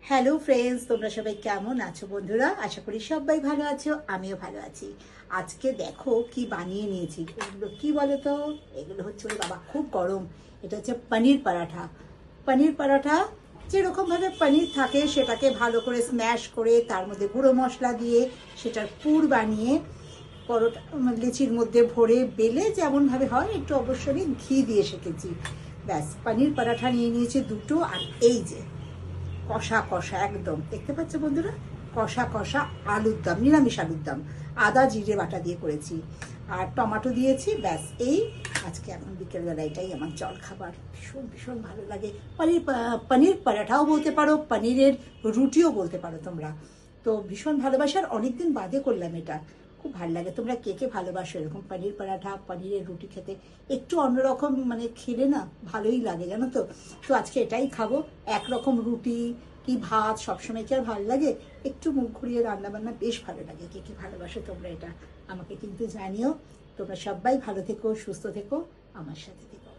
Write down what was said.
Hello friends, তোমরা সবাই কেমন আছো বন্ধুরা? আশা করি সবাই ভালো আছো, আমিও ভালো আছি। আজকে দেখো কি বানিয়ে নিয়েছি। এগুলো কি বলো তো? এগুলো হচ্ছে ওরে বাবা খুব গরম। এটা হচ্ছে পনির পরাঠা। পনির পরাঠা যেরকমভাবে পনির থাকে সেটাকে ভালো করে স্ম্যাশ করে তার মধ্যে গুঁড়ো মশলা দিয়ে সেটার পুর বানিয়ে পরোটা লিচির মধ্যে ভরে বেলে যেমনভাবে হয় একটু অবশ্যই ঘি দিয়ে শেখেছি। ব্যাস, পনির পরাঠা নিয়ে নিয়েছি দুটো। আর এই যে কষা কষা একদম দেখতে পাচ্ছ বন্ধুরা, কষা কষা আলুর দম, নিরামিষ আলুর দম, আদা জিরে বাটা দিয়ে করেছি আর টমেটো দিয়েছি। ব্যাস, এই আজকে এখন বিকেলবেলা এটাই আমার জল খাবার। ভীষণ ভীষণ ভালো লাগে। পনির পরাঠাও বলতে পারো, পনিরের রুটিও বলতে পারো তোমরা। তো ভীষণ ভালোবাসার, অনেকদিন বাদে করলাম এটা। খুব ভালো লাগে। তোমরা কে কে ভালোবাসো এরকম পনির পরাঠা, পনিরের রুটি খেতে? একটু অন্যরকম মানে খেলে না ভালোই লাগে, জানো তো। তো আজকে এটাই খাবো। একরকম রুটি কি ভাত সবসময় কি আর ভালো লাগে? একটু মুখ ঘুরিয়ে রান্না বান্না বেশ ভালো লাগে। কে কে ভালোবাসো তোমরা এটা আমাকে কিন্তু জানিও। তোমরা সবাই ভালো থেকো, সুস্থ থেকো, আমার সাথে থেকো।